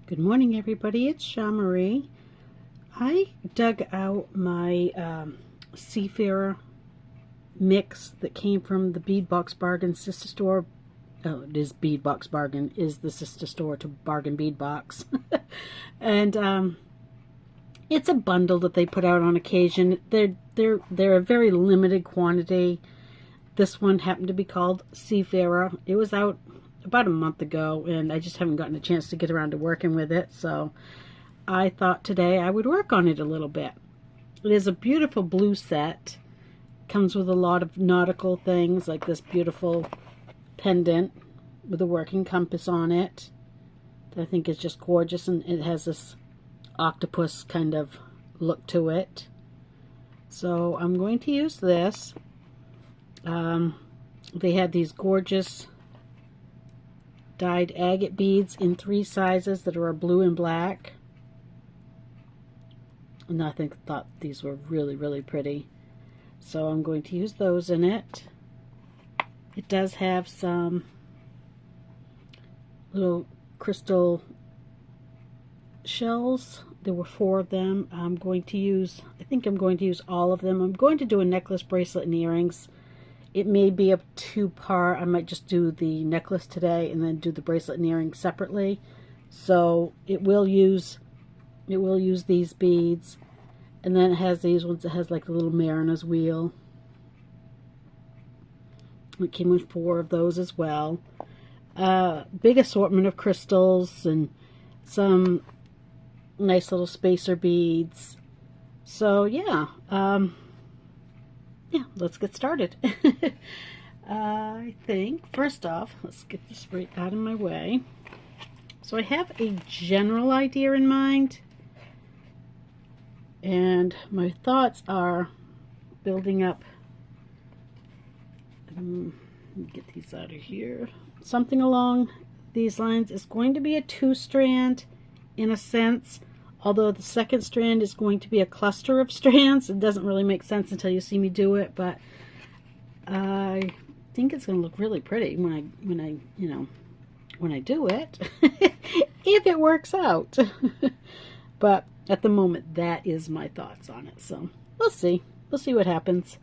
Good morning, everybody. It's Jean-Marie. I dug out my Seafarer mix that came from the Bead Box Bargain sister store. Oh, it is Bead Box Bargain is the sister store to Bargain Bead Box, and it's a bundle that they put out on occasion. They're a very limited quantity. This one happened to be called Seafarer. It was out about a month ago, and I just haven't gotten a chance to get around to working with it, so I thought today I would work on it a little bit. It is a beautiful blue set. Comes with a lot of nautical things, like this beautiful pendant with a working compass on it that I think is just gorgeous, and it has this octopus kind of look to it. So I'm going to use this. They had these gorgeous dyed agate beads in 3 sizes that are a blue and black, and I thought these were really pretty, so I'm going to use those in it. It does have some little crystal shells. There were 4 of them. I think I'm going to use all of them. I'm going to do a necklace, bracelet, and earrings. It may be a 2-part. I might just do the necklace today and then do the bracelet and earrings separately. So it will use these beads, and then it has these ones that has like the little mariner's wheel. It came with 4 of those as well. Big assortment of crystals and some nice little spacer beads. So yeah. Yeah, let's get started. I think, first off, let's get this right out of my way. So I have a general idea in mind, and my thoughts are building up, let me get these out of here, something along these lines. Is going to be a 2-strand in a sense, although the second strand is going to be a cluster of strands. It doesn't really make sense until you see me do it, but I think it's going to look really pretty when I do it, if it works out. But at the moment, that is my thoughts on it. So we'll see. We'll see what happens.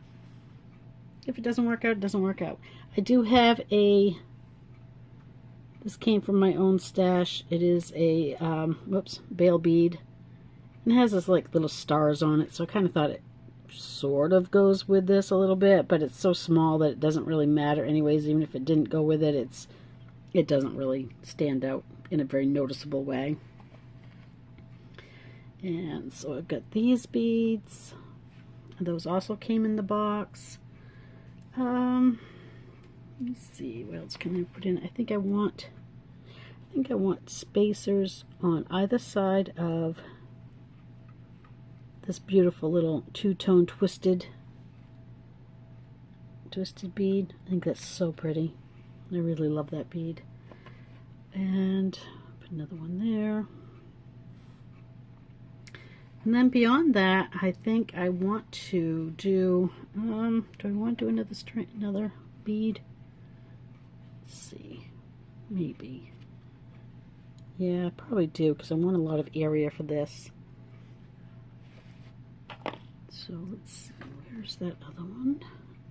If it doesn't work out, it doesn't work out. I do have this came from my own stash. It is a bale bead. And it has this like little stars on it, so I kind of thought it sort of goes with this a little bit, but it's so small that it doesn't really matter anyways. Even if it didn't go with it, it doesn't really stand out in a very noticeable way. And so I've got these beads. Those also came in the box. Let me see, what else can I put in? I think I want spacers on either side of this beautiful little 2-tone twisted bead. I think that's so pretty. I really love that bead. And put another one there. And then beyond that, I think I want to do, do I want to do another bead? Let's see, maybe. Yeah, I probably do, because I want a lot of area for this. So let's see, where's that other one?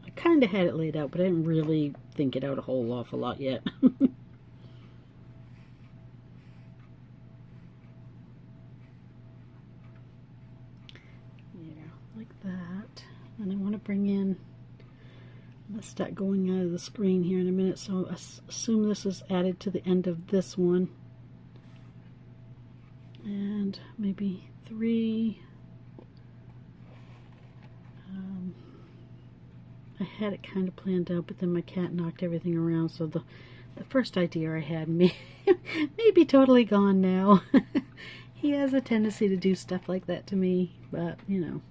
I kind of had it laid out, but I didn't really think it out a whole awful lot yet. Yeah, like that. And I want to bring in, let's start going out of the screen here in a minute, so assume this is added to the end of this one. And maybe 3. I had it kind of planned out, but then my cat knocked everything around, so the first idea I had may be totally gone now. He has a tendency to do stuff like that to me, but you know,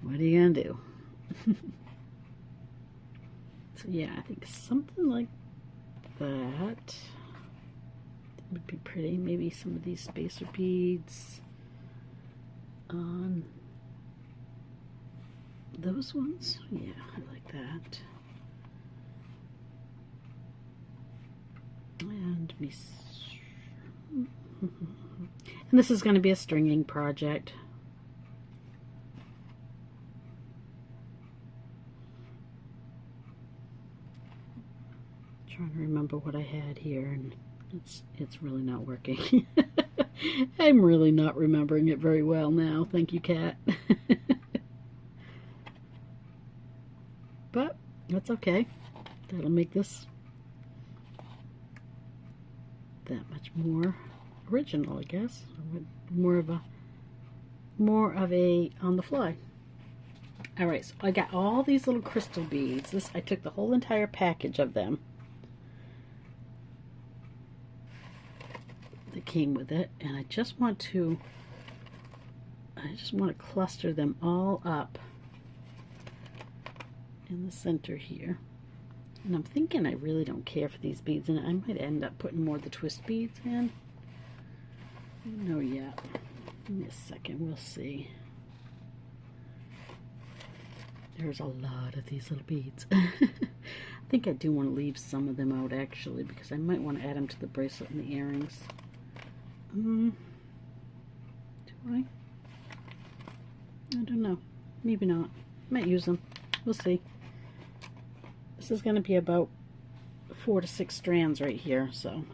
what are you gonna do? So yeah, I think something like that would be pretty. Maybe some of these spacer beads on those ones. Yeah, I like that. And And this is going to be a stringing project. Trying to remember what I had here, and it's really not working. I'm really not remembering it very well now. Thank you, Kat. But that's okay. That'll make this that much more original, I guess. More of a on the fly. All right, so I got all these little crystal beads. I took the whole entire package of them that came with it, and I just want to cluster them all up in the center here. And I'm thinking I really don't care for these beads, and I might end up putting more of the twist beads in. I don't know yet. Give me a second, we'll see. There's a lot of these little beads. I think I do want to leave some of them out, actually, because I might want to add them to the bracelet and the earrings. Do I? I don't know. Maybe not. Might use them. We'll see. This is going to be about 4 to 6 strands right here, so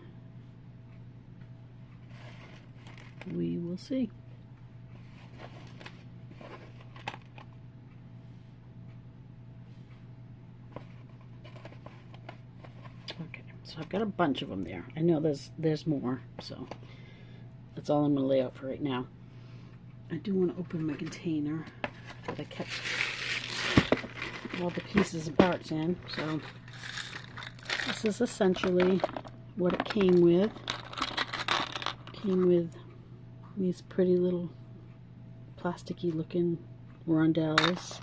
we will see. Okay, so I've got a bunch of them there. I know there's more, so that's all I'm going to lay out for right now. I do want to open my container that I kept all the pieces and parts in. So this is essentially what it came with. Came with these pretty little plasticky looking rondelles.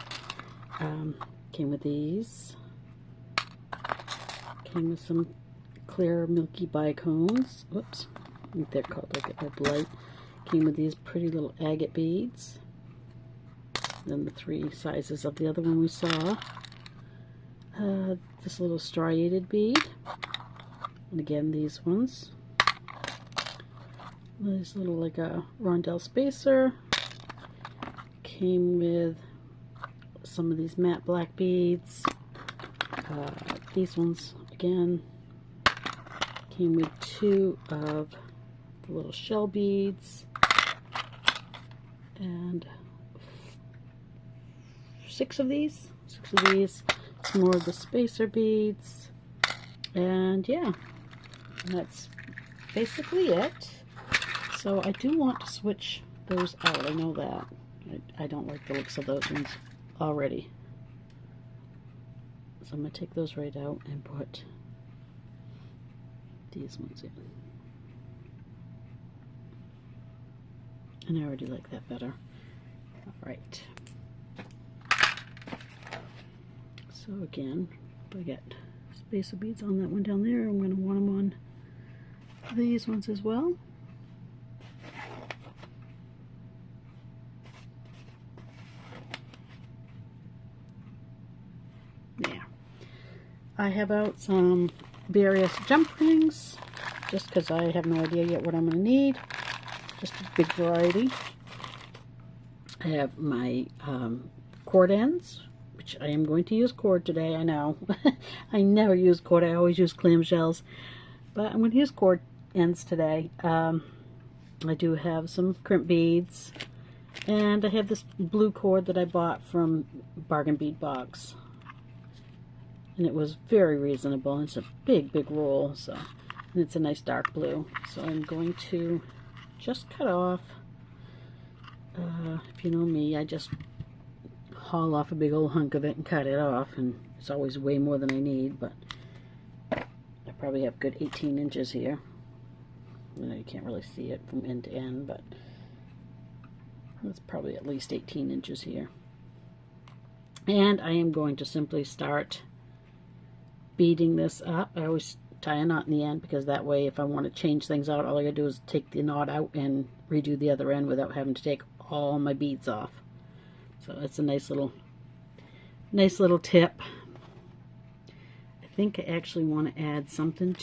Came with these. Came with some clear milky bicones. Whoops, I think they're called like a light. Came with these pretty little agate beads. Then the 3 sizes of the other one we saw. This little striated bead. And again, these ones. This little like a rondelle spacer. Came with some of these matte black beads. These ones, again, came with 2 of the little shell beads. And 6 of these. Some more of the spacer beads. And yeah, that's basically it. So I do want to switch those out. I know that. I don't like the looks of those ones already. So I'm going to take those right out and put these ones in. And I already like that better. Alright. So again, if I get spacer beads on that one down there, I'm going to want them on these ones as well. Yeah. I have out some various jump rings, just because I have no idea yet what I'm going to need. Just a big variety. I have my cord ends, which I am going to use cord today, I know. I never use cord, I always use clamshells. But I'm going to use cord ends today. I do have some crimp beads. And I have this blue cord that I bought from Bargain Bead Box. And it was very reasonable. It's a big roll, so, and it's a nice dark blue. So I'm going to just cut off, if you know me, I just haul off a big old hunk of it and cut it off, and it's always way more than I need, but I probably have good 18 inches here. I know you can't really see it from end to end, but that's probably at least 18 inches here. And I am going to simply start beading this up. I always tie a knot in the end, because that way if I want to change things out, all I gotta do is take the knot out and redo the other end without having to take all my beads off. So it's a nice little tip. I think I actually want to add something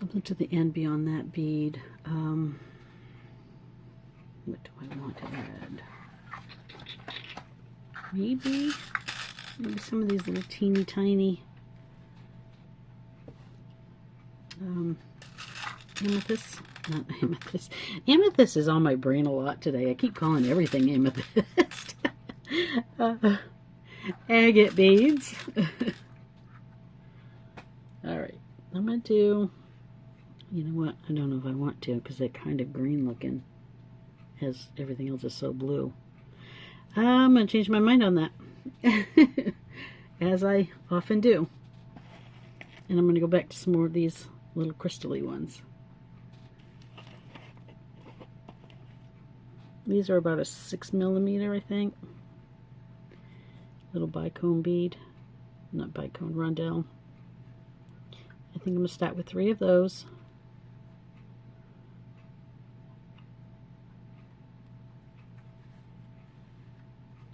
something to the end beyond that bead. What do I want to add? Maybe some of these little teeny tiny amethyst. Not amethyst. Amethyst is on my brain a lot today. I keep calling everything amethyst. Agate beads. Alright, I'm going to do, you know what, I don't know if I want to because they're kind of green looking as everything else is so blue. I'm going to change my mind on that. As I often do. And I'm going to go back to some more of these little crystal-y ones. These are about a 6mm, I think. Little bicone bead. Not bicone, rondelle. I think I'm going to start with 3 of those.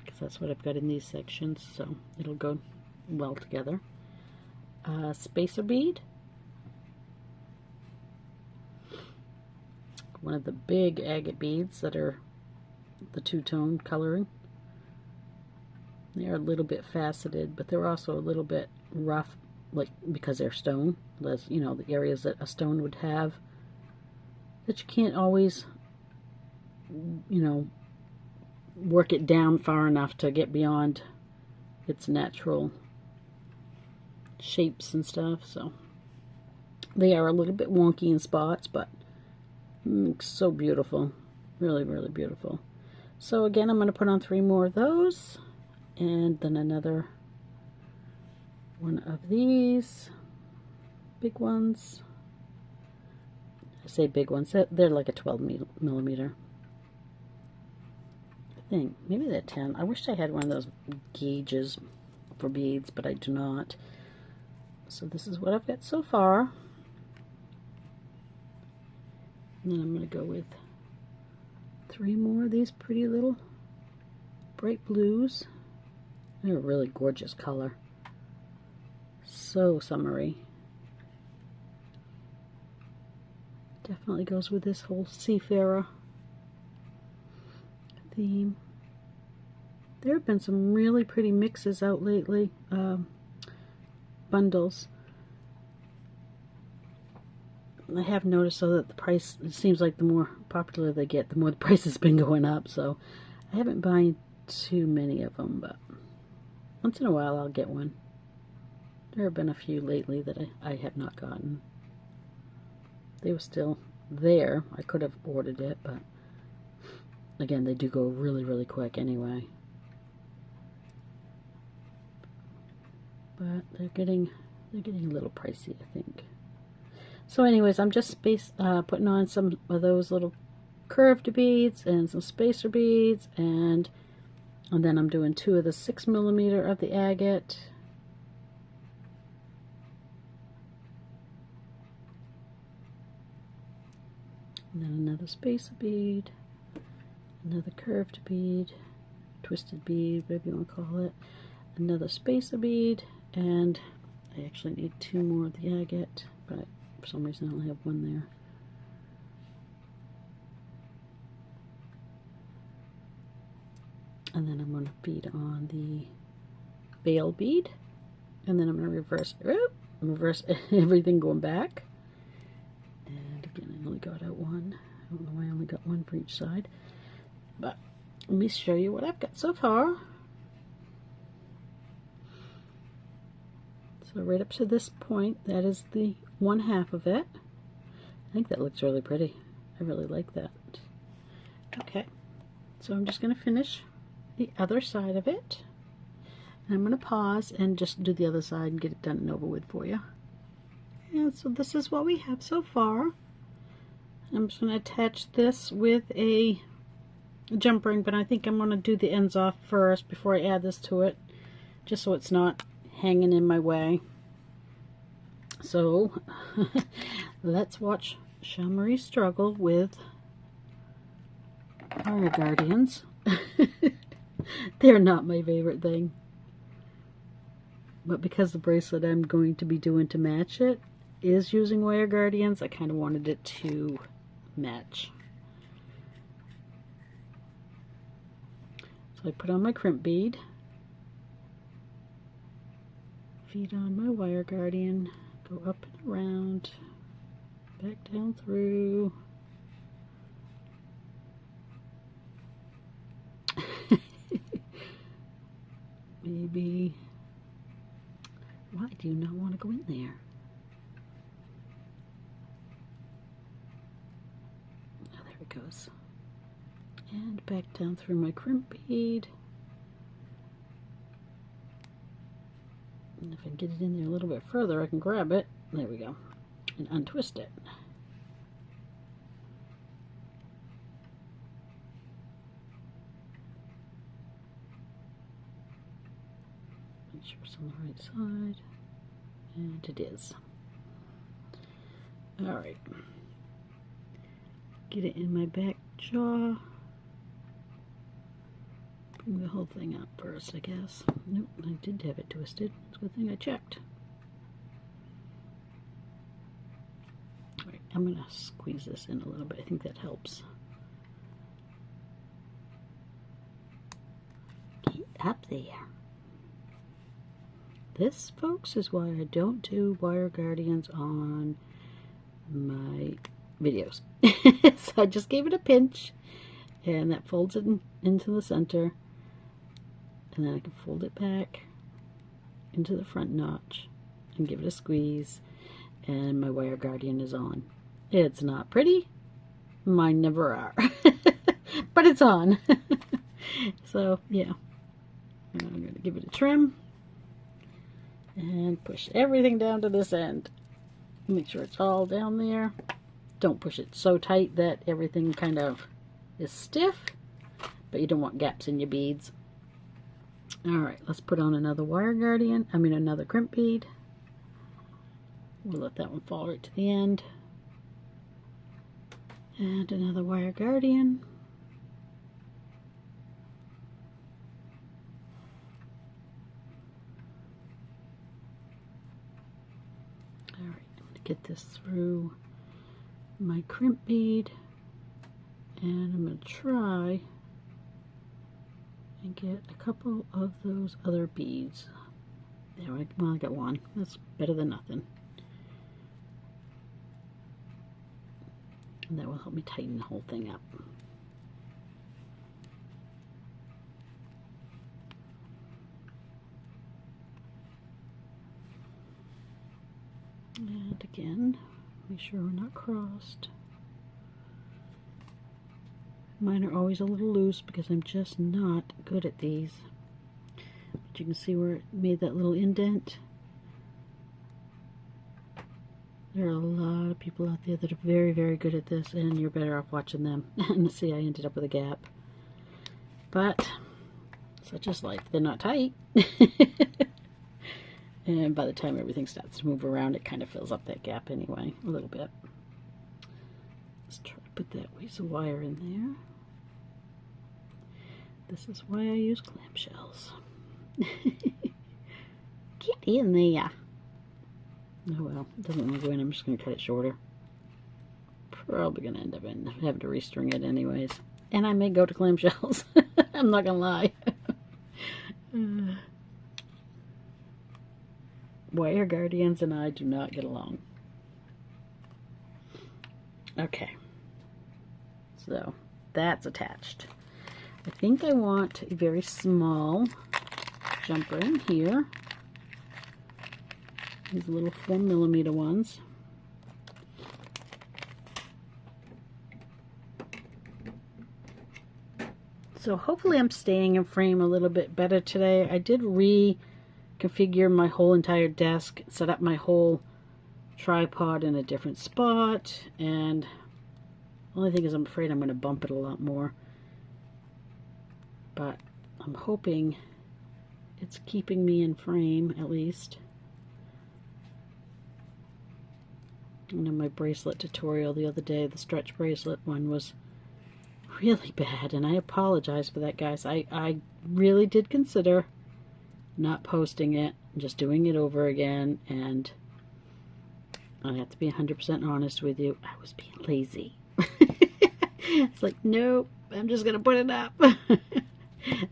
Because that's what I've got in these sections, so it'll go well together. Spacer bead. One of the big agate beads that are the two-tone coloring. They're a little bit faceted, but they're also a little bit rough, like because they're stone. There's, you know, the areas that a stone would have that you can't always, you know, work it down far enough to get beyond its natural shapes and stuff. So they are a little bit wonky in spots, but so beautiful. Really, really beautiful. So again, I'm going to put on 3 more of those, and then another one of these big ones. I say big ones, they're like a 12mm. I think maybe they're 10. I wish I had one of those gauges for beads, but I do not. So this is what I've got so far. And then I'm going to go with 3 more of these pretty little bright blues. They're a really gorgeous color. So summery. Definitely goes with this whole Seafarer theme. There have been some really pretty mixes out lately. Bundles. I have noticed though that the price, it seems like the more popular they get, the more the price has been going up, so I haven't buying too many of them, but once in a while I'll get one. There have been a few lately that I have not gotten. They were still there. I could have ordered it, but again, they do go really, really quick anyway. But they're getting a little pricey, I think. So anyways, I'm just putting on some of those little curved beads and some spacer beads, and then I'm doing 2 of the 6mm of the agate. And then another spacer bead, another curved bead, twisted bead, whatever you want to call it, another spacer bead, and I actually need 2 more of the agate, but for some reason I only have 1 there. And then I'm going to bead on the veil bead, and then I'm going to reverse everything going back. And again, I only got out 1. I don't know why I only got 1 for each side, but let me show you what I've got so far. So right up to this point, that is the 1/2 of it. I think that looks really pretty. I really like that. Okay, so I'm just going to finish the other side of it. And I'm going to pause and just do the other side and get it done and over with for you. And so this is what we have so far. I'm just going to attach this with a jump ring, but I think I'm going to do the ends off first before I add this to it, just so it's not hanging in my way. So let's watch Jean-Marie struggle with Fire Guardians. They're not my favorite thing, but because the bracelet I'm going to be doing to match it is using wire guardians, I kind of wanted it to match. So I put on my crimp bead, feed on my wire guardian, go up and around, back down through. Maybe, why do you not want to go in there? Oh, there it goes. And back down through my crimp bead. And if I can get it in there a little bit further, I can grab it. There we go. And untwist it. Make sure it's on the right side. And it is. Alright. Get it in my back jaw. Bring the whole thing up first, I guess. Nope, I did have it twisted. It's a good thing I checked. Alright, I'm going to squeeze this in a little bit. I think that helps. Get up there. This, folks, is why I don't do wire guardians on my videos. So I just gave it a pinch, and that folds it into the center, and then I can fold it back into the front notch and give it a squeeze, and my wire guardian is on. It's not pretty. Mine never are. But it's on. So, yeah. And I'm going to give it a trim. And push everything down to this end. Make sure it's all down there. Don't push it so tight that everything kind of is stiff, but you don't want gaps in your beads. Alright, let's put on another wire guardian, another crimp bead. We'll let that one fall right to the end. And another wire guardian. Alright, I'm going to get this through my crimp bead, and I'm going to try and get a couple of those other beads. There, well, I got one. That's better than nothing. And that will help me tighten the whole thing up. And again, make sure we're not crossed. Mine are always a little loose because I'm just not good at these. But you can see where it made that little indent. There are a lot of people out there that are very, very good at this, and you're better off watching them. And see, I ended up with a gap. But such is life. They're not tight. And by the time everything starts to move around, it kind of fills up that gap anyway, a little bit. Let's try to put that piece of wire in there. This is why I use clamshells. Get in there. Oh well, it doesn't want to go in. I'm just going to cut it shorter. Probably going to end up having to restring it anyways. And I may go to clamshells. I'm not going to lie. Wire guardians and I do not get along. Okay. So, that's attached. I think I want a very small jumper in here. These little 4mm ones. So hopefully I'm staying in frame a little bit better today. I did reconfigure my whole entire desk, set up my whole tripod in a different spot, and the only thing is I'm afraid I'm going to bump it a lot more. But I'm hoping it's keeping me in frame at least. I know my bracelet tutorial the other day, the stretch bracelet one, was really bad, and I apologize for that, guys. I really did consider not posting it, just doing it over again, and I have to be 100% honest with you. I was being lazy. It's like, nope, I'm just going to put it up.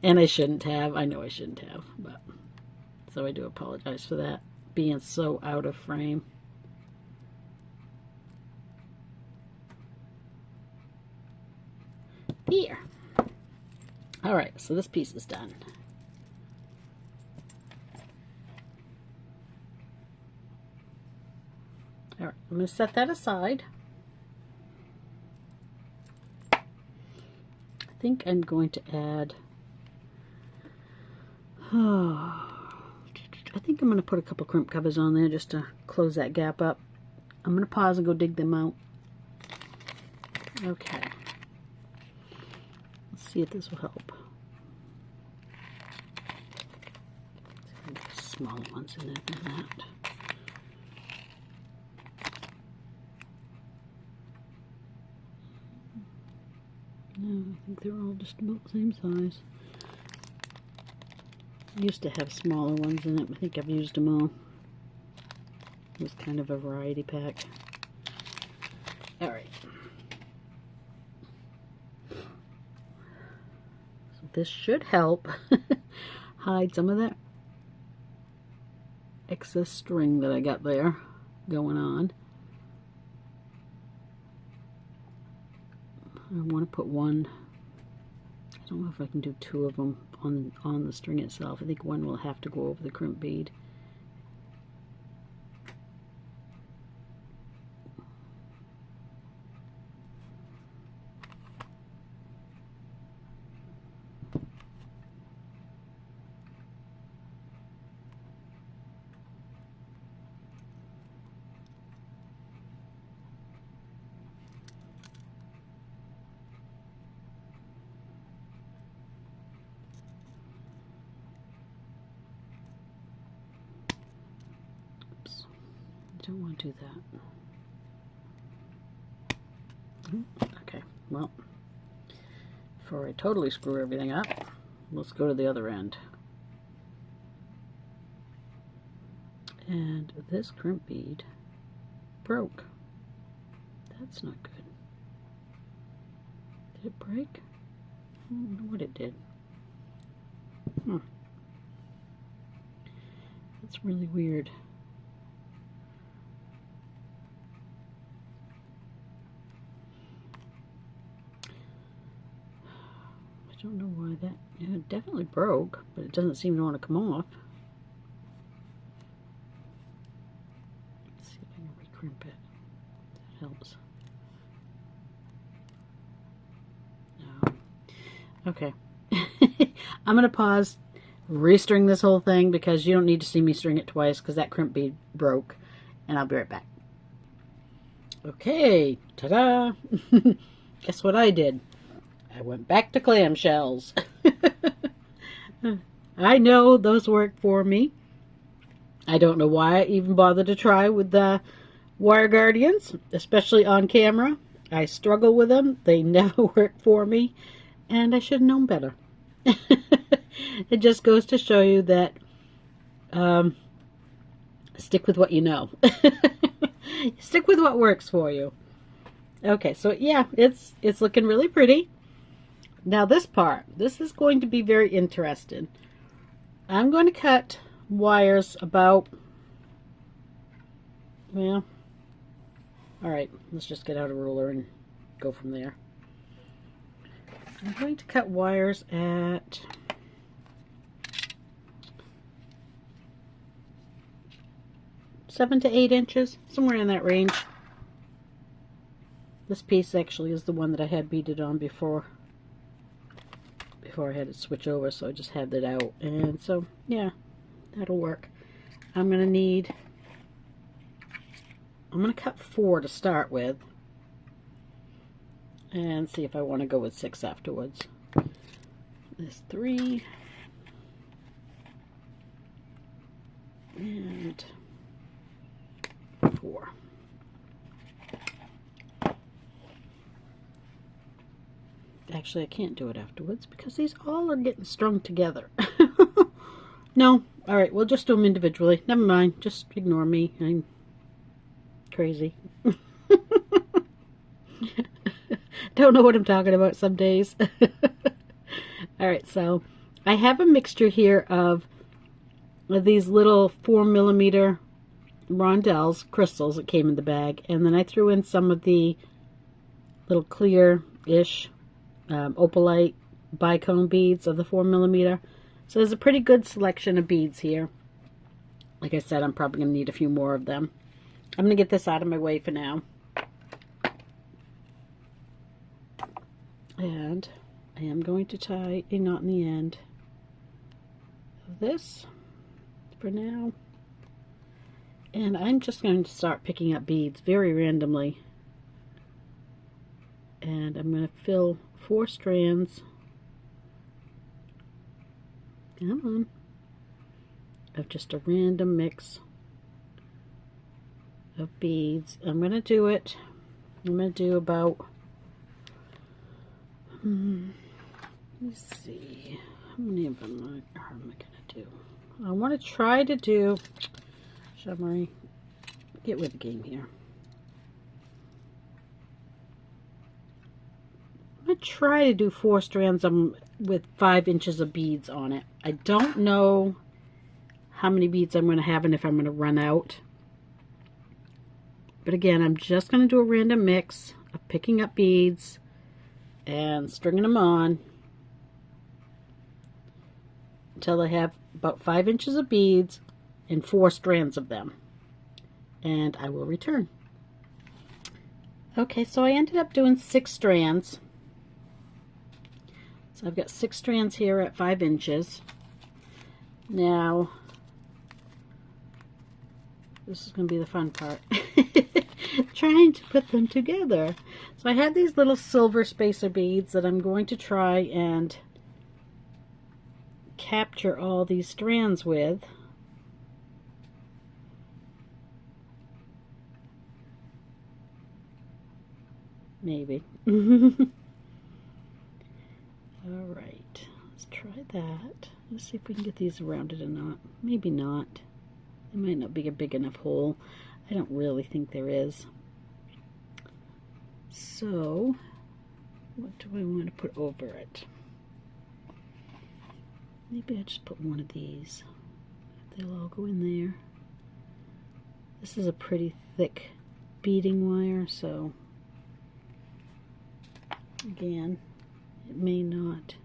And I shouldn't have. I know I shouldn't have. But so I do apologize for that. Being so out of frame. Here. Alright, so this piece is done. Alright, I'm going to set that aside. I think I'm going to add... I think I'm going to put a couple crimp covers on there just to close that gap up. I'm going to pause and go dig them out. Okay. Let's see if this will help. Smaller ones in there than that. No, I think they're all just about the same size. I used to have smaller ones in it. I think I've used them all. It was kind of a variety pack. Alright. So this should help hide some of that excess string that I got there going on. I want to put one. I don't know if I can do two of them on the string itself. I think one will have to go over the crimp bead. Don't want to do that. Okay, well, before I totally screw everything up, let's go to the other end. And this crimp bead broke. That's not good. Did it break? I don't know what it did. That's really weird. I don't know why that, yeah, it definitely broke, but it doesn't seem to want to come off. Let's see if I can recrimp it. That helps. No. Okay. I'm going to pause, restring this whole thing because you don't need to see me string it twice because that crimp bead broke, and I'll be right back. Okay, ta-da! Guess what I did? I went back to clamshells. I know those work for me. I don't know why I even bothered to try with the wire guardians, especially on camera. I struggle with them. They never work for me, and I should have known better. It just goes to show you that stick with what you know. Stick with what works for you. Okay, so yeah, it's looking really pretty. Now this part, this is going to be very interesting. I'm going to cut wires about, well, alright, let's just get out a ruler and go from there. I'm going to cut wires at 7 to 8 inches, somewhere in that range. This piece actually is the one that I had beaded on before I had to switch over, so I just had that out, and so yeah, that'll work. I'm gonna cut 4 to start with and see if I want to go with 6 afterwards. There's 3 and 4. Actually, I can't do it afterwards because these all are getting strung together. No, alright, we'll just do them individually. Never mind, just ignore me. I'm crazy. Don't know what I'm talking about some days. Alright, so I have a mixture here of these little 4mm rondelles, crystals that came in the bag, and then I threw in some of the little clear-ish opalite bicone beads of the 4mm. So there's a pretty good selection of beads here. Like I said, I'm probably going to need a few more of them. I'm going to get this out of my way for now. And I am going to tie a knot in the end of this for now. And I'm just going to start picking up beads very randomly. And I'm going to fill 4 strands. Come on. Of just a random mix of beads. I'm going to do it. I'm going to do about, let's see, how many of them am I going to do? I want to try to do, Marie, get with the game here. I'm going to try to do 4 strands with 5 inches of beads on it. I don't know how many beads I'm going to have and if I'm going to run out. But again, I'm just going to do a random mix of picking up beads and stringing them on until I have about 5 inches of beads and 4 strands of them. And I will return. Okay, so I ended up doing 6 strands. So I've got 6 strands here at 5 inches. Now, this is going to be the fun part. Trying to put them together. So I have these little silver spacer beads that I'm going to try and capture all these strands with. Maybe. Alright, let's try that. Let's see if we can get these rounded or not. Maybe not. There might not be a big enough hole. I don't really think there is. So, what do I want to put over it? Maybe I just put one of these. They'll all go in there. This is a pretty thick beading wire, so again, it may not.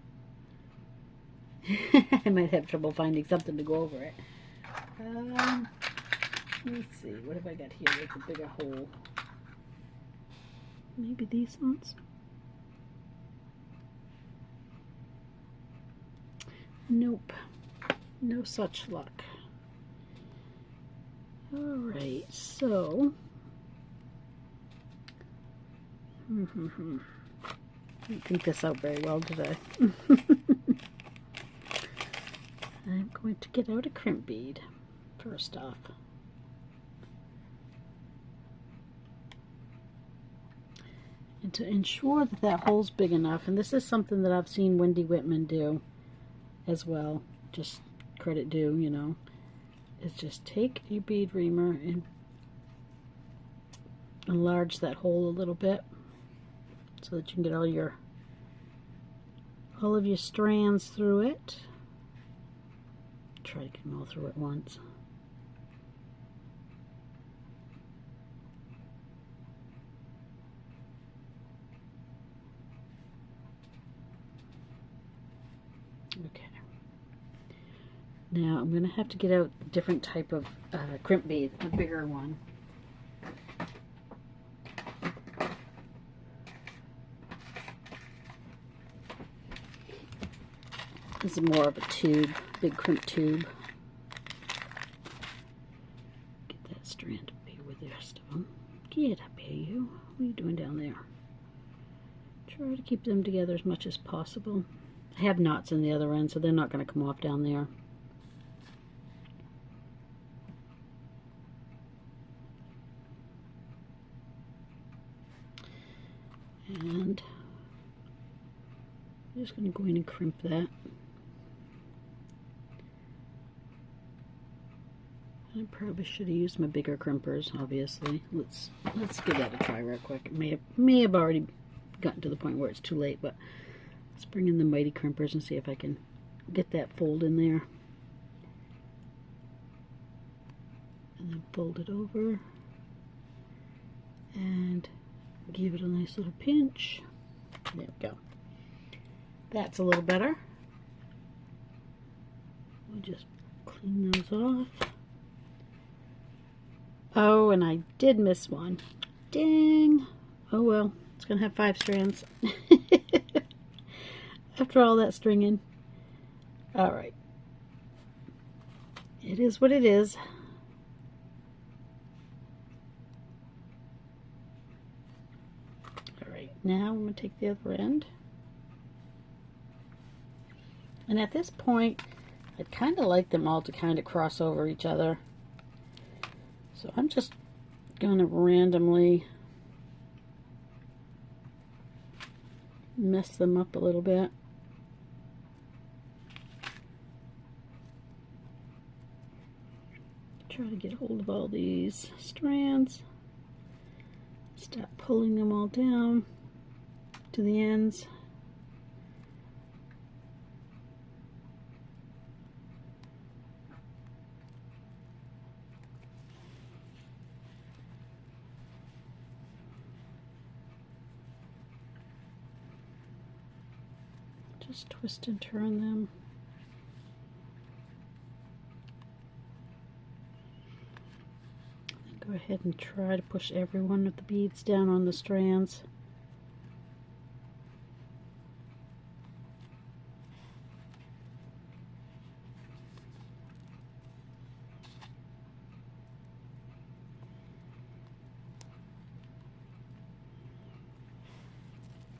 I might have trouble finding something to go over it. Let's see, what have I got here with a bigger hole? Maybe these ones? Nope, no such luck. Alright, so I didn't think this out very well today. I'm going to get out a crimp bead first off. And to ensure that that hole's big enough, and this is something that I've seen Wendy Whitman do as well, just credit due, you know, is just take your bead reamer and enlarge that hole a little bit so that you can get all of your strands through it. Try to get them all through at once. Okay. Now I'm going to have to get out a different type of crimp bead, a bigger one. This is more of a tube, big crimp tube. Get that strand up here with the rest of them. Get up here, you. What are you doing down there? Try to keep them together as much as possible. I have knots in the other end, so they're not going to come off down there. And I'm just going to go in and crimp that. I probably should have used my bigger crimpers, obviously. Let's give that a try real quick. It may have already gotten to the point where it's too late, but let's bring in the mighty crimpers and see if I can get that fold in there. And then fold it over and give it a nice little pinch. There we go. That's a little better. We'll just clean those off. Oh, and I did miss one. Dang. Oh well, it's gonna have 5 strands. After all that stringing. Alright. It is what it is. Alright, now I'm going to take the other end. And at this point, I'd kind of like them all to kind of cross over each other. So I'm just going to randomly mess them up a little bit. Try to get hold of all these strands. Start pulling them all down to the ends. Just twist and turn them. And go ahead and try to push every one of the beads down on the strands.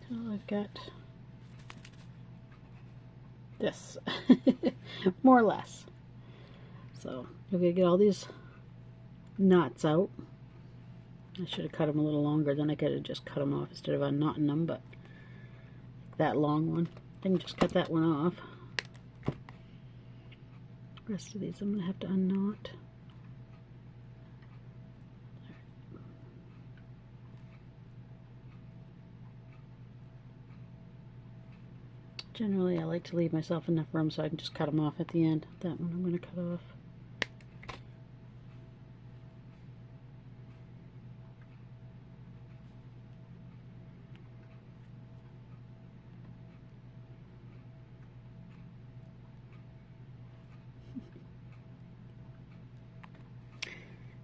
So I've got this, more or less. So I'm going to get all these knots out. I should have cut them a little longer, then I could have just cut them off instead of unknotting them, but that long one, I can just cut that one off. The rest of these I'm going to have to unknot. Generally, I like to leave myself enough room so I can just cut them off at the end. That one I'm going to cut off.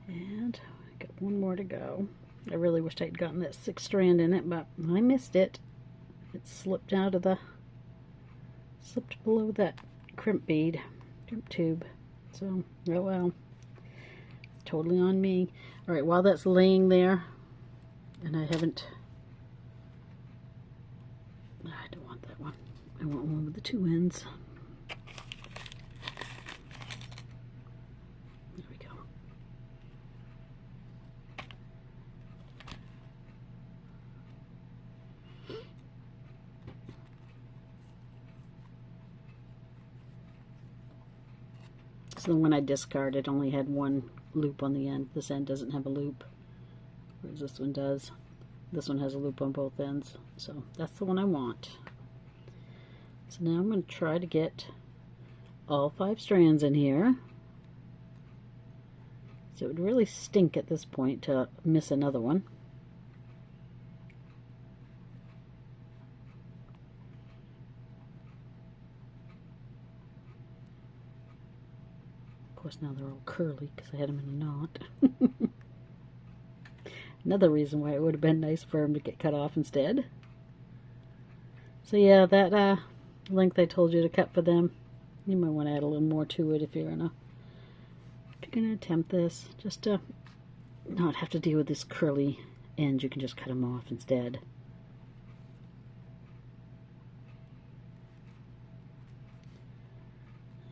And I got one more to go. I really wished I'd gotten that 6th strand in it, but I missed it. It slipped out of the slipped below that crimp bead, crimp tube. So, oh well. It's totally on me. Alright, while that's laying there, and I haven't... I don't want that one. I want one with the 2 ends. There we go. So the one I discarded only had 1 loop on the end. This end doesn't have a loop, whereas this one does. This one has a loop on both ends, so that's the one I want. So now I'm going to try to get all 5 strands in here. So it would really stink at this point to miss another one. Of course, now they're all curly because I had them in a knot. Another reason why it would have been nice for them to get cut off instead. So yeah, that length I told you to cut for them, you might want to add a little more to it if you're gonna attempt this, just to not have to deal with this curly end. You can just cut them off instead.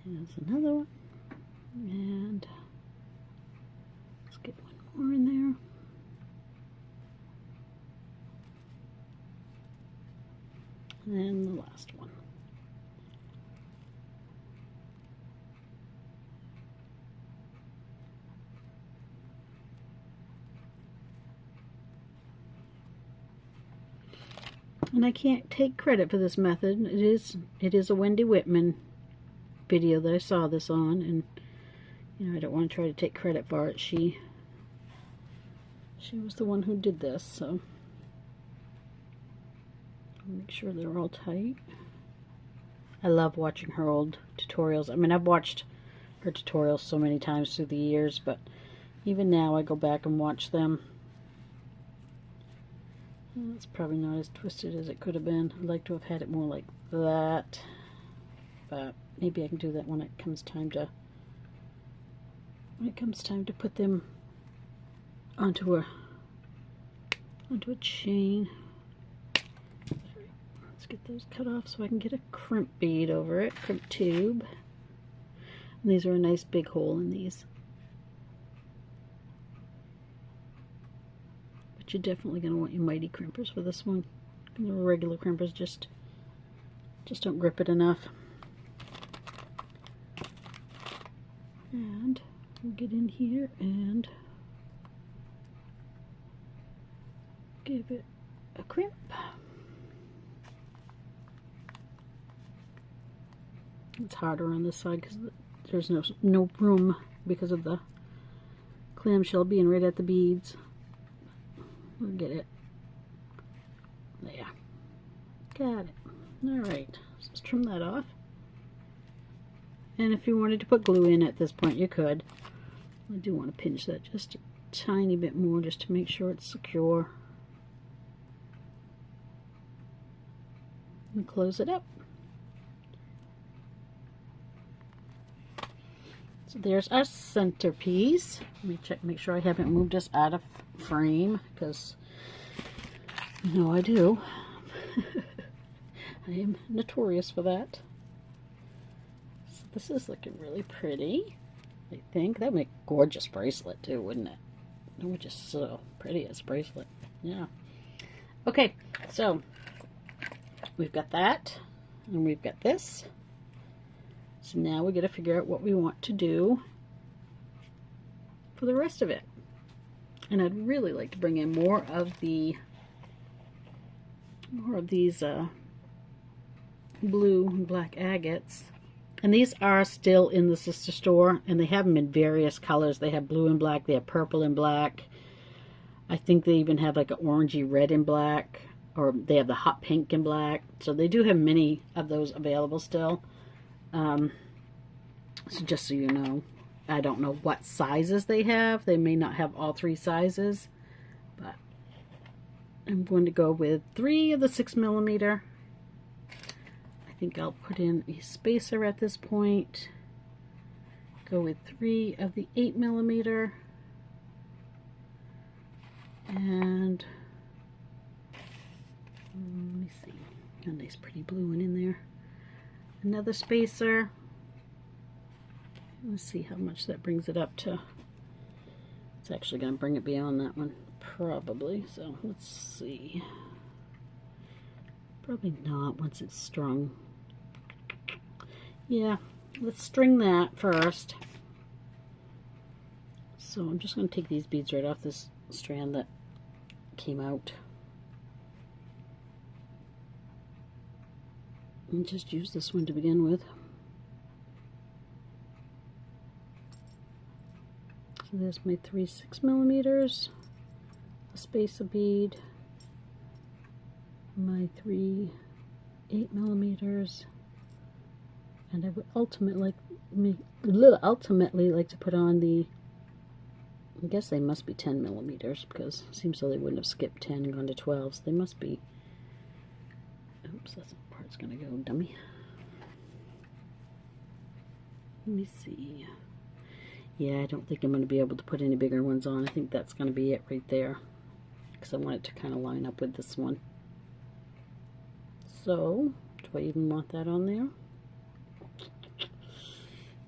Here's another one. And let's get one more in there. And the last one. And I can't take credit for this method. It is a Wendy Whitman video that I saw this on, and you know, I don't want to try to take credit for it. She was the one who did this, so make sure they're all tight. I love watching her old tutorials. I mean, I've watched her tutorials so many times through the years, but even now I go back and watch them. It's probably not as twisted as it could have been. I'd like to have had it more like that, but maybe I can do that when it comes time to put them onto a chain. Let's get those cut off so I can get a crimp bead over it, crimp tube. And these are a nice big hole in these. But you're definitely going to want your mighty crimpers for this one. The regular crimpers just don't grip it enough. And we'll get in here and give it a crimp. It's harder on this side because there's no room because of the clamshell being right at the beads. We'll get it. There. Got it. Alright, let's trim that off. And if you wanted to put glue in at this point, you could. I do want to pinch that just a tiny bit more just to make sure it's secure. And close it up. So there's our centerpiece. Let me check, make sure I haven't moved this out of frame, because you know I do. I am notorious for that. So this is looking really pretty. I think that would make a gorgeous bracelet too, wouldn't it? It would just so pretty as a bracelet. Yeah. Okay, so we've got that, and we've got this. So now we got to figure out what we want to do for the rest of it. And I'd really like to bring in more of these blue and black agates. And these are still in the sister store, and they have them in various colors. They have blue and black, they have purple and black. I think they even have like an orangey red and black, or they have the hot pink and black. So they do have many of those available still. So just so you know, I don't know what sizes they have. They may not have all 3 sizes, but I'm going to go with 3 of the 6mm. I think I'll put in a spacer at this point. Go with 3 of the 8mm. And let me see, a nice pretty blue one in there. Another spacer. Let's see how much that brings it up to. It's actually going to bring it beyond that one, probably. So let's see. Probably not once it's strung. Yeah, let's string that first. So I'm just going to take these beads right off this strand that came out. And just use this one to begin with. So there's my 3 6mm, a spacer bead, my 3 8mm, and I would ultimately like to put on the, I guess they must be 10mm, because it seems so they wouldn't have skipped 10 and gone to 12, so they must be, oops, that's the part's gonna go, dummy. Let me see. Yeah, I don't think I'm going to be able to put any bigger ones on. I think that's going to be it right there, because I want it to kind of line up with this one. So, do I even want that on there?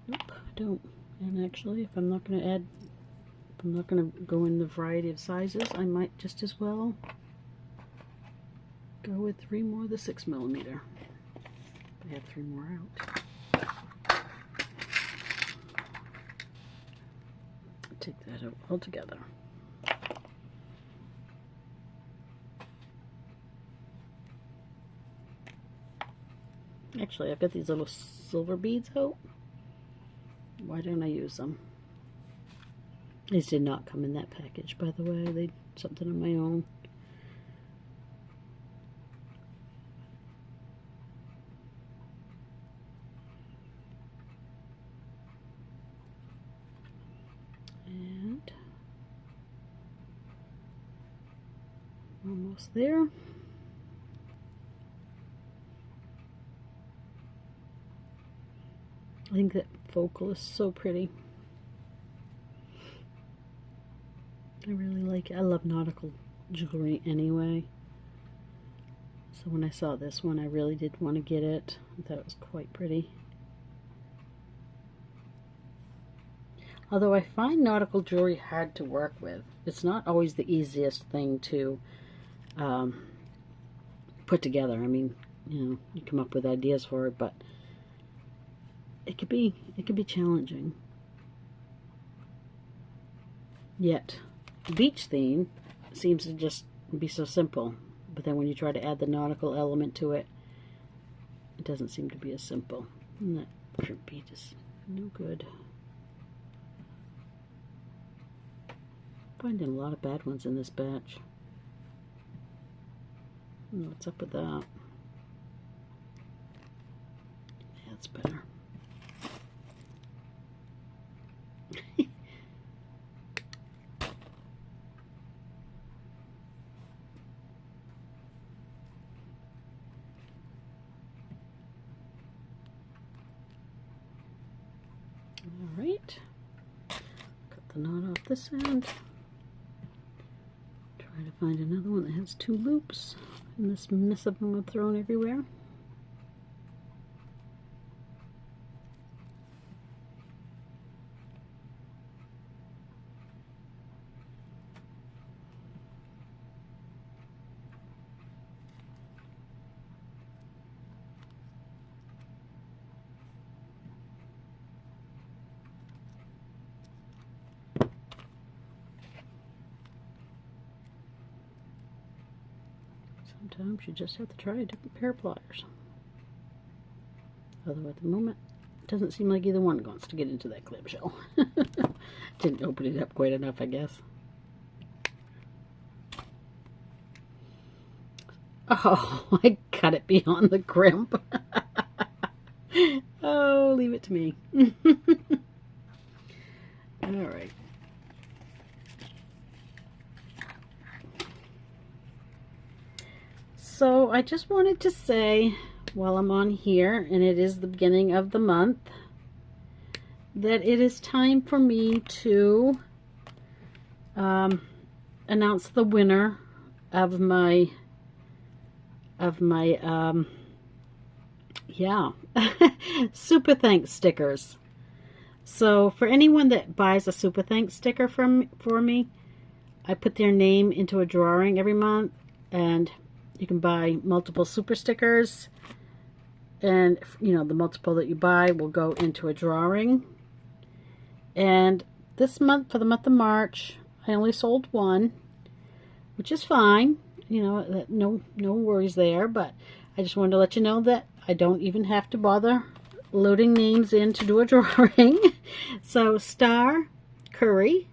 Nope, I don't. And actually, if I'm not going to go in the variety of sizes, I might just as well go with 3 more of the 6mm. I have 3 more out. Take that out altogether. Actually, I've got these little silver beads out. Why don't I use them? These did not come in that package, by the way. They something on my own. And almost there. I think that focal is so pretty. I really like it. I love nautical jewelry anyway. So when I saw this one, I really did want to get it. I thought it was quite pretty. Although I find nautical jewelry hard to work with. It's not always the easiest thing to put together. I mean, you know, you come up with ideas for it, but it could be challenging. Yet the beach theme seems to just be so simple, but then when you try to add the nautical element to it, it doesn't seem to be as simple. And that shrimp bead is no good. I'm finding a lot of bad ones in this batch. I don't know what's up with that. Yeah, it's better. Alright, cut the knot off this end. Try to find another one that has two loops, and this mess of them are thrown everywhere. Sometimes you just have to try a different pair of pliers. Although at the moment, it doesn't seem like either one wants to get into that clamshell. Didn't open it up quite enough, I guess. Oh, I cut it beyond the crimp. Oh, leave it to me. All right. So I just wanted to say, while I'm on here, and it is the beginning of the month, that it is time for me to announce the winner of my Super Thanks stickers. So for anyone that buys a Super Thanks sticker for me, I put their name into a drawing every month, and you can buy multiple super stickers, and you know, the multiple that you buy will go into a drawing. And this month, for the month of March, I only sold one, which is fine. You know, no worries there, but I just wanted to let you know that I don't even have to bother loading names in to do a drawing. So Star Curry,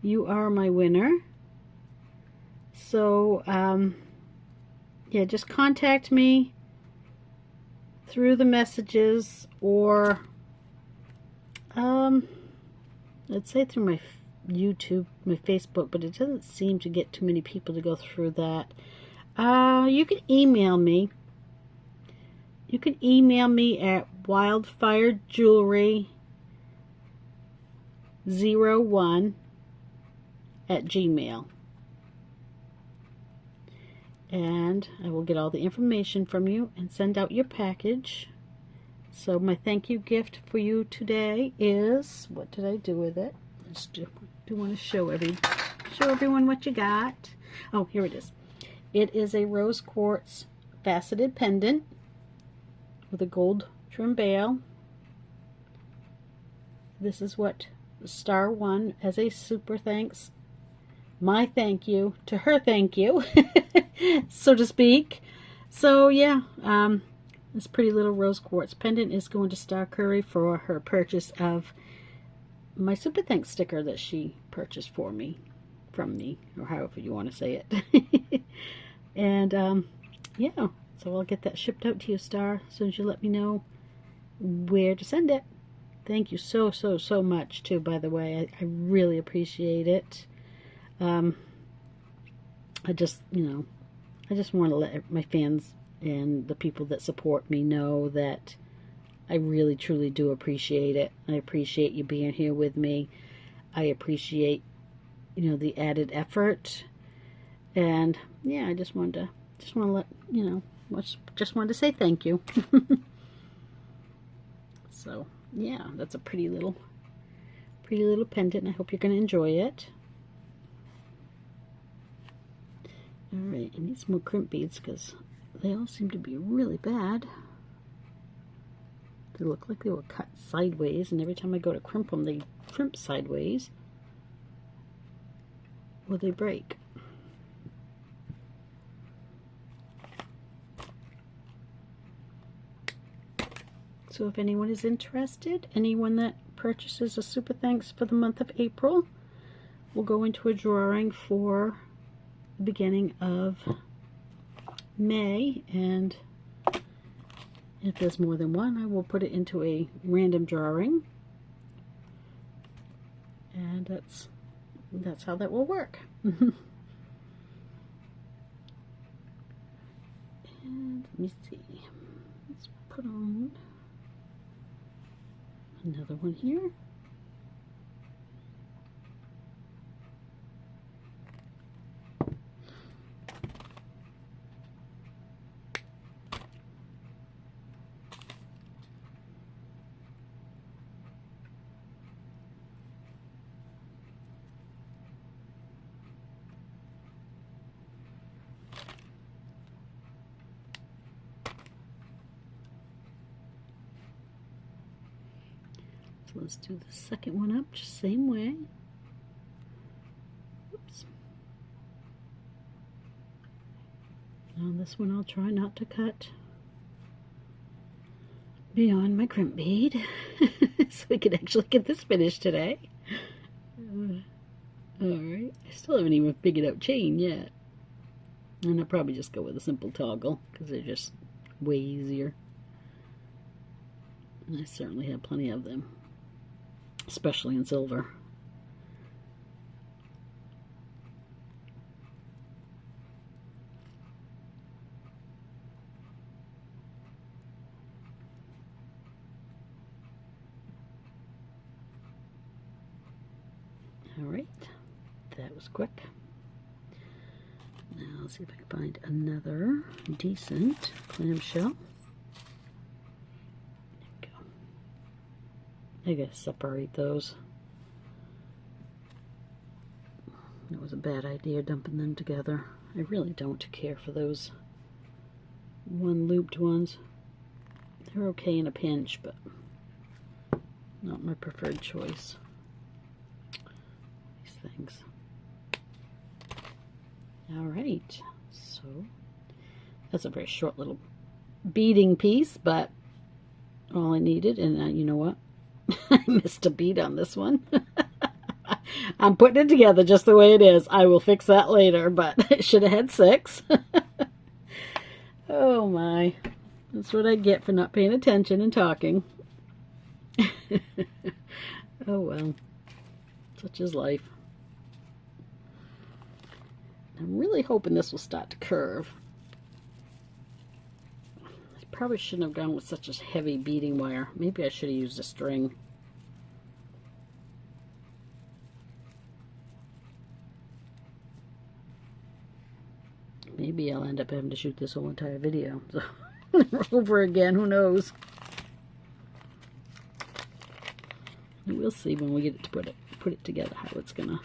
you are my winner. So yeah, just contact me through the messages, or let's say through my YouTube, my Facebook, but it doesn't seem to get too many people to go through that. You can email me. You can email me at wildfirejewelry01@gmail.com. And I will get all the information from you and send out your package. So my thank you gift for you today is, what did I do with it? I just do want to show everyone what you got. Oh, here it is. It is a rose quartz faceted pendant with a gold trim bail. This is what Star won as a super thanks. My thank you to her thank you, so to speak. So yeah, This pretty little rose quartz pendant is going to Star Curry for her purchase of my Super Thanks sticker that she purchased from me, or however you want to say it. And yeah, so I'll get that shipped out to you, Star, as soon as you let me know where to send it. Thank you so much too, by the way. I really appreciate it. I just want to let my fans and the people that support me know that I really truly do appreciate it. I appreciate you being here with me. I appreciate, the added effort. And yeah, I just wanted to let, just wanted to say thank you. So yeah, that's a pretty little pendant. I hope you're going to enjoy it. Alright, I need some more crimp beads because they all seem to be really bad. They look like they were cut sideways, and every time I go to crimp them, they crimp sideways, or they break. So if anyone is interested, anyone that purchases a Super Thanks for the month of April will go into a drawing for the beginning of May, and if there's more than one, I will put it into a random drawing, and that's how that will work. And let me see, let's put on another one here. Let's do the second one up just same way. Oops. On this one I'll try not to cut beyond my crimp bead so we can actually get this finished today. Alright, I still haven't even figured out chain yet. And I'll probably just go with a simple toggle because they're just way easier. And I certainly have plenty of them, especially in silver. Alright, that was quick. Now let's see if I can find another decent clamshell. I gotta separate those. It was a bad idea dumping them together. I really don't care for those one looped ones. They're okay in a pinch, but not my preferred choice. These things. Alright, so that's a very short little beading piece, but all I needed, and you know what? I missed a bead on this one. I'm putting it together just the way it is. I will fix that later, but I should have had 6. Oh my. That's what I get for not paying attention and talking. Oh well. Such is life. I'm really hoping this will start to curve. Probably shouldn't have gone with such a heavy beading wire. Maybe I should have used a string. Maybe I'll end up having to shoot this whole entire video so over again. Who knows? We'll see when we get to put it together how it's gonna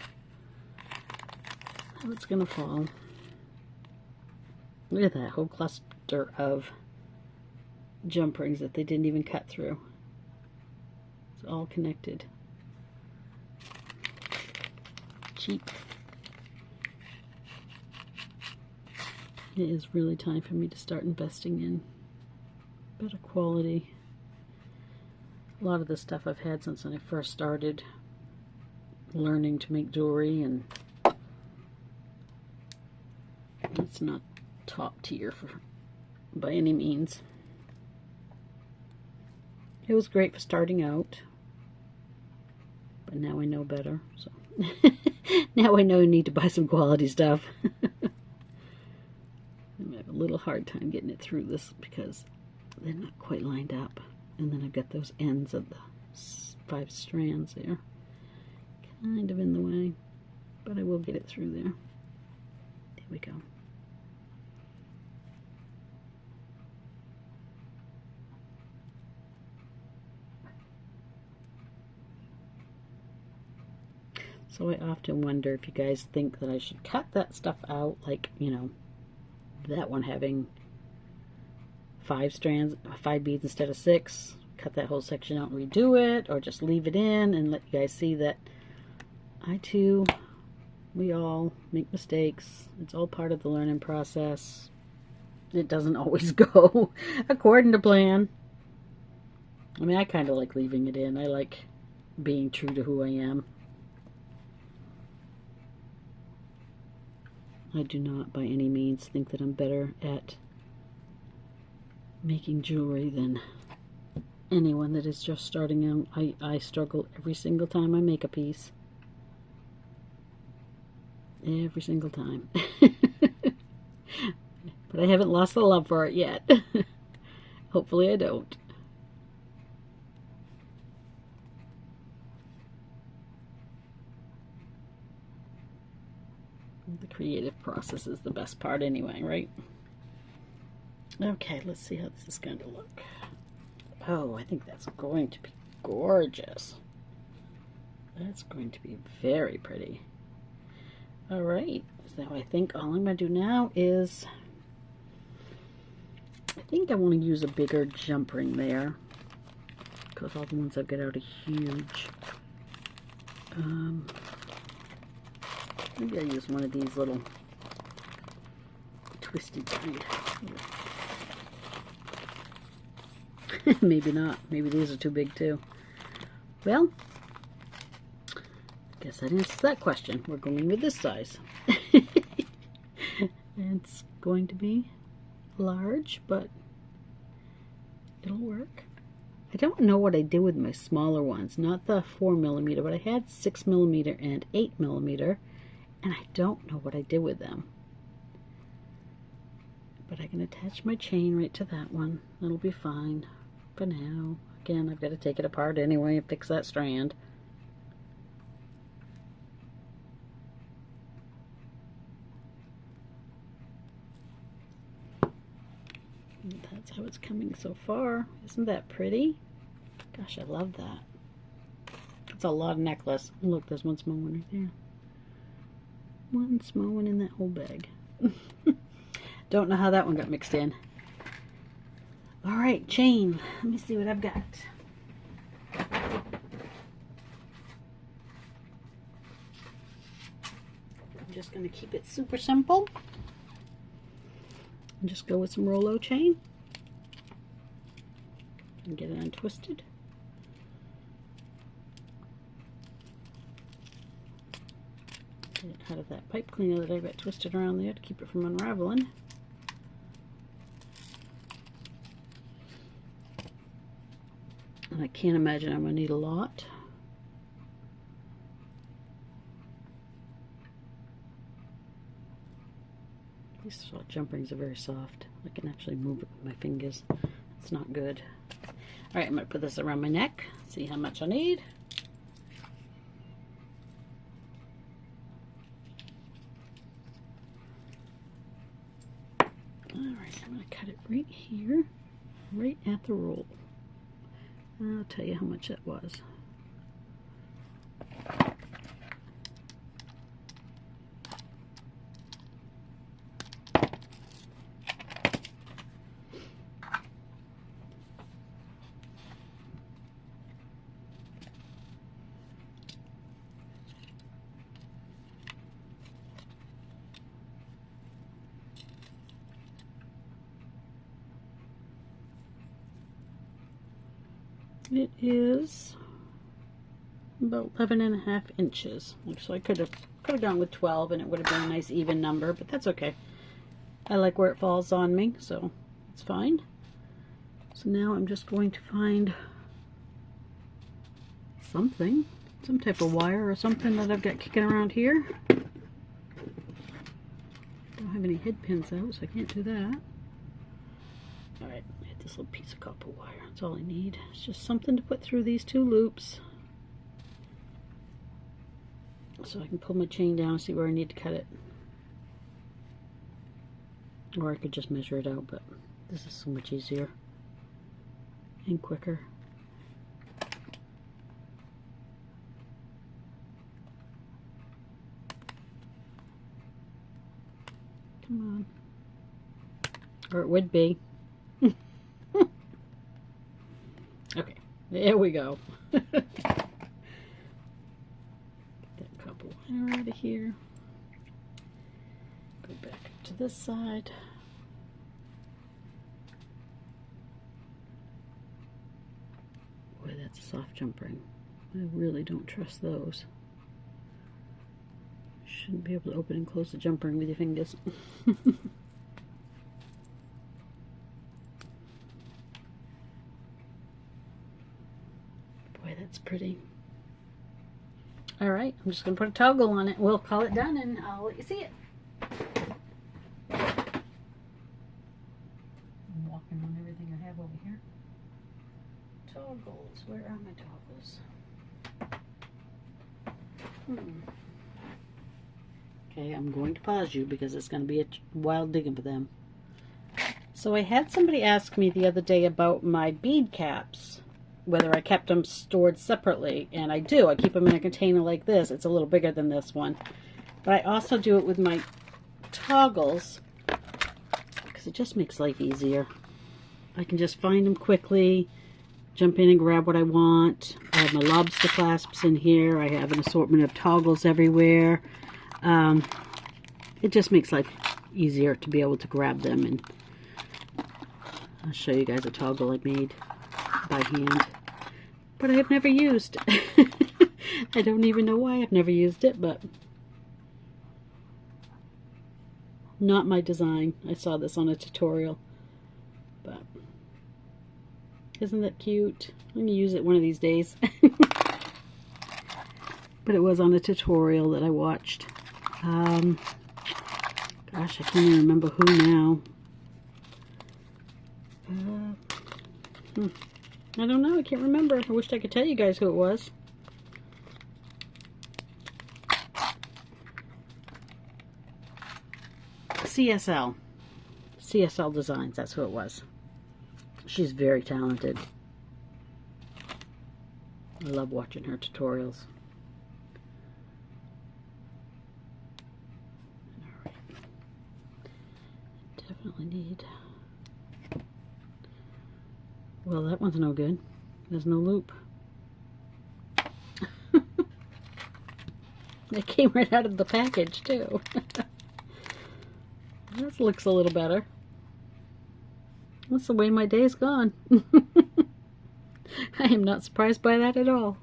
fall. Look at that whole cluster of jump rings that they didn't even cut through. It's all connected. Cheap. It is really time for me to start investing in better quality. A lot of this stuff I've had since when I first started learning to make jewelry, and it's not top tier by any means. It was great for starting out, but now I know better, so now I know I need to buy some quality stuff. I'm gonna have a little hard time getting it through this because they're not quite lined up. And then I've got those ends of the 5 strands there, kind of in the way, but I will get it through there. There we go. So I often wonder if you guys think that I should cut that stuff out, like, you know, that one having 5 strands, 5 beads instead of 6, cut that whole section out and redo it, or just leave it in and let you guys see that I too, we all make mistakes. It's all part of the learning process. It doesn't always go according to plan. I mean, I kind of like leaving it in. I like being true to who I am. I do not by any means think that I'm better at making jewelry than anyone that is just starting out. I struggle every single time I make a piece. Every single time. But I haven't lost the love for it yet. Hopefully I don't. The creative process is the best part anyway, right? Okay, let's see how this is going to look. Oh, I think that's going to be gorgeous. That's going to be very pretty. All right, so I think all I'm going to do now is, I think I want to use a bigger jump ring there, because all the ones I've got out are huge. Maybe I'll use one of these little twisty kind. Maybe not. Maybe these are too big too. Well, guess that answers that question. We're going with this size. It's going to be large, but it'll work. I don't know what I did with my smaller ones, not the 4mm, but I had 6mm and 8mm, and I don't know what I did with them. But I can attach my chain right to that one. That'll be fine for now. Again, I've got to take it apart anyway and fix that strand. And that's how it's coming so far. Isn't that pretty? Gosh, I love that. It's a lot of necklace. Look, there's one small one right there. One small one in that whole bag. Don't know how that one got mixed in. All right, chain. Let me see what I've got. I'm just going to keep it super simple. And just go with some Rolo chain. And get it untwisted. Get it out of that pipe cleaner that I've got twisted around there to keep it from unraveling. And I can't imagine I'm going to need a lot. These jump rings are very soft. I can actually move it with my fingers. It's not good. Alright, I'm going to put this around my neck. See how much I need. Alright, I'm going to cut it right here, right at the roll. And I'll tell you how much that was. It is about 11.5 inches. So I could have gone with 12 and it would have been a nice even number, but that's okay. I like where it falls on me, so it's fine. So now I'm just going to find something, some type of wire or something that I've got kicking around here. Don't have any head pins out, so I can't do that. Alright, I hit this little piece of copper wire. That's all I need. It's just something to put through these two loops, so I can pull my chain down and see where I need to cut it. Or I could just measure it out, but this is so much easier and quicker. Come on. Or it would be. Okay, there we go. Get that copper wire out of here. Go back to this side. Boy, that's a soft jump ring. I really don't trust those. Shouldn't be able to open and close the jump ring with your fingers. Boy, that's pretty. Alright, I'm just going to put a toggle on it. We'll call it done and I'll let you see it. I'm walking on everything I have over here. Toggles. Where are my toggles? Okay, I'm going to pause you because it's going to be a wild digging for them. So I had somebody ask me the other day about my bead caps, whether I kept them stored separately, and I do. I keep them in a container like this. It's a little bigger than this one. But I also do it with my toggles because it just makes life easier. I can just find them quickly, jump in and grab what I want. I have my lobster clasps in here. I have an assortment of toggles everywhere. It just makes life easier to be able to grab them, and I'll show you guys a toggle I made by hand, but I have never used. I don't even know why I've never used it, but not my design. I saw this on a tutorial, but isn't that cute? I'm gonna use it one of these days. But it was on a tutorial that I watched. Gosh, I can't even remember who now. I don't know. I can't remember. I wished I could tell you guys who it was. CSL. CSL Designs. That's who it was. She's very talented. I love watching her tutorials. Definitely need. Well, that one's no good. There's no loop. It came right out of the package too. This looks a little better. That's the way my day's gone. I am not surprised by that at all.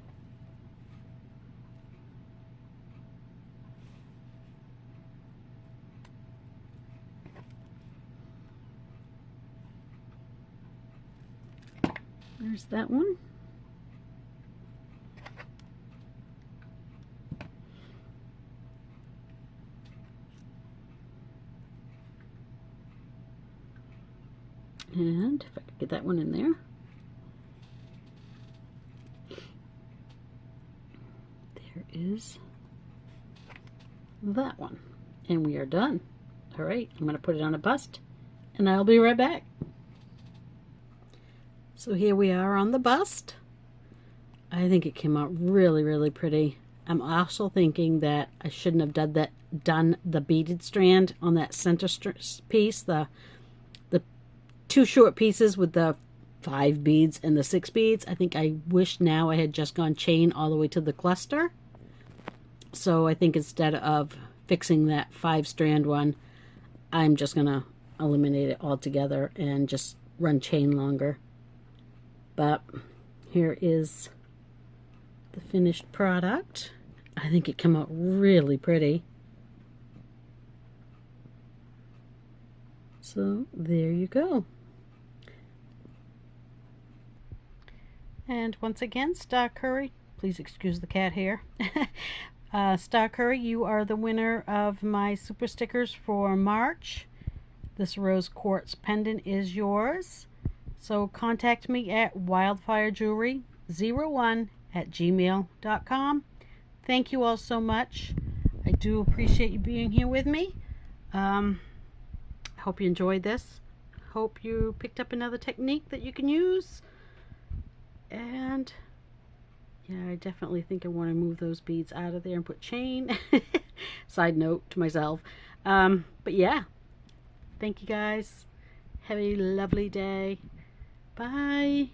There's that one. And if I could get that one in there. There is that one. And we are done. All right, I'm going to put it on a bust and I'll be right back. So here we are on the bust. I think it came out really, really pretty. I'm also thinking that I shouldn't have done the beaded strand on that center piece, the two short pieces with the 5 beads and the 6 beads. I think I wish now I had just gone chain all the way to the cluster. So I think instead of fixing that 5-strand one, I'm just gonna eliminate it altogether and just run chain longer. But Here is the finished product. I think it came out really pretty. So there you go. And once again, Star Curry, please excuse the cat hair. Star Curry, you are the winner of my super stickers for March. This rose quartz pendant is yours. So contact me at wildfirejewelry01@gmail.com. Thank you all so much. I do appreciate you being here with me. I hope you enjoyed this. Hope you picked up another technique that you can use. And yeah, I definitely think I want to move those beads out of there and put chain. Side note to myself. But yeah, thank you guys. Have a lovely day. Bye.